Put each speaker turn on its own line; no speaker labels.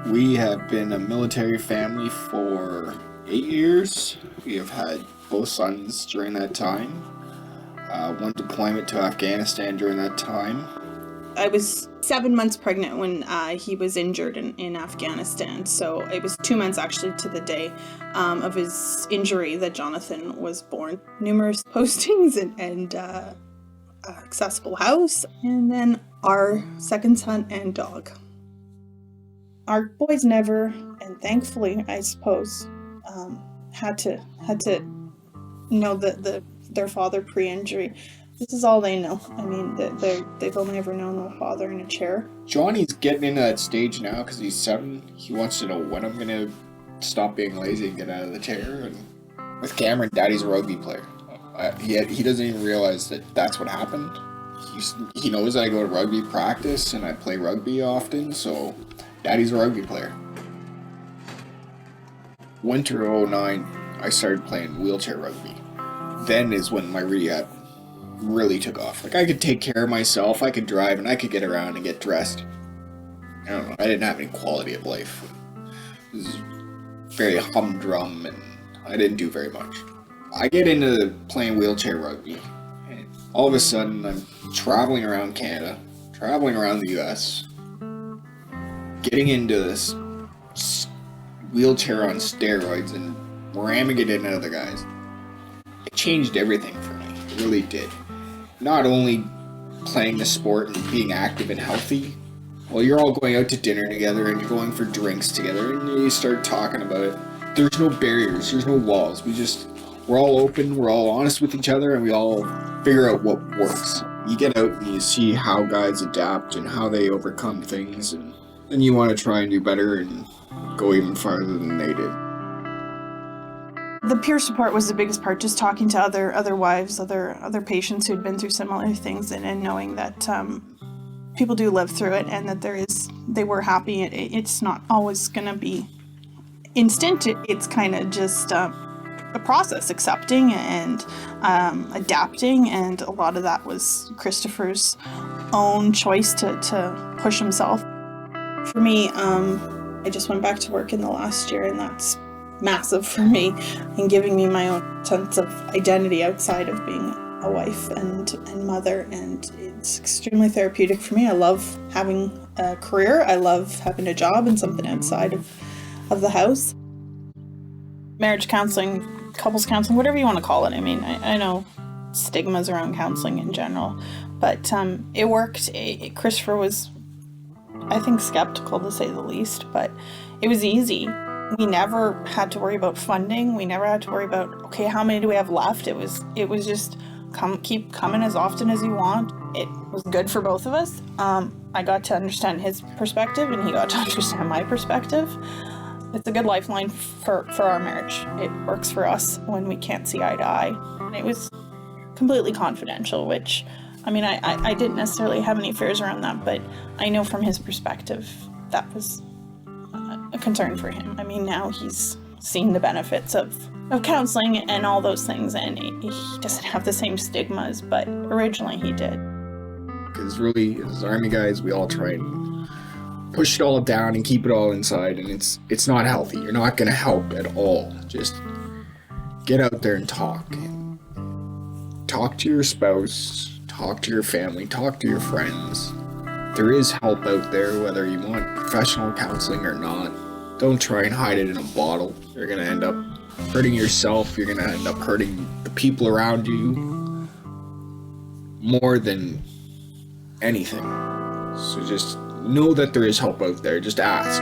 We have been a military family for 8 years. We have had both sons during that time. One deployment to Afghanistan during that time.
I was 7 months pregnant when he was injured in Afghanistan. So it was 2 months actually to the day of his injury that Jonathan was born. Numerous postings and accessible house, and then our second son and dog. Our boys never, and thankfully, I suppose, had to know their father pre-injury. This is all they know. I mean, they've only ever known their father in a chair.
Johnny's getting into that stage now because he's 7. He wants to know when I'm gonna stop being lazy and get out of the chair. And with Cameron, Daddy's a rugby player. He doesn't even realize that that's what happened. He knows that I go to rugby practice and I play rugby often, so Daddy's a rugby player. Winter of 2009, I started playing wheelchair rugby. Then is when my rehab really took off. Like, I could take care of myself, I could drive, and I could get around and get dressed. I don't know, I didn't have any quality of life. It was very humdrum, and I didn't do very much. I get into playing wheelchair rugby, and all of a sudden I'm traveling around Canada, traveling around the US, getting into this wheelchair on steroids and ramming it into other guys. It changed everything for me. It really did. Not only playing the sport and being active and healthy, well, you're all going out to dinner together and you're going for drinks together and you start talking about it. There's no barriers, there's no walls. We're all open, we're all honest with each other, and we all figure out what works. You get out and you see how guys adapt and how they overcome things, and then you want to try and do better and go even farther than they did.
The peer support was the biggest part, just talking to other wives, other patients who'd been through similar things, and knowing that people do live through it and that they were happy. It's not always going to be instant. It's kind of just a process, accepting and adapting, and a lot of that was Christopher's own choice to push himself. For me, I just went back to work in the last year, and that's massive for me and giving me my own sense of identity outside of being a wife and mother, and it's extremely therapeutic for me. I love having a career. I love having a job and something outside of the house. Marriage counseling, couples counseling, whatever you want to call it. I mean, I know stigmas around counseling in general, but it worked. Christopher was, I think, skeptical to say the least, but it was easy. We never had to worry about funding. We never had to worry about, okay, how many do we have left? It was just keep coming as often as you want. It was good for both of us. I got to understand his perspective and he got to understand my perspective. It's a good lifeline for our marriage. It works for us when we can't see eye to eye. And it was completely confidential, which, I mean, I didn't necessarily have any fears around that, but I know from his perspective that was a concern for him. I mean, now he's seen the benefits of counseling and all those things, and he doesn't have the same stigmas, but originally he did.
Because really, as Army guys, we all try and push it all down and keep it all inside, and it's not healthy. You're not going to help at all. Just get out there and talk. Talk to your spouse, talk to your family, talk to your friends. There is help out there, whether you want professional counseling or not. Don't try and hide it in a bottle. You're going to end up hurting yourself. You're going to end up hurting the people around you more than anything. So just know that there is help out there. Just ask.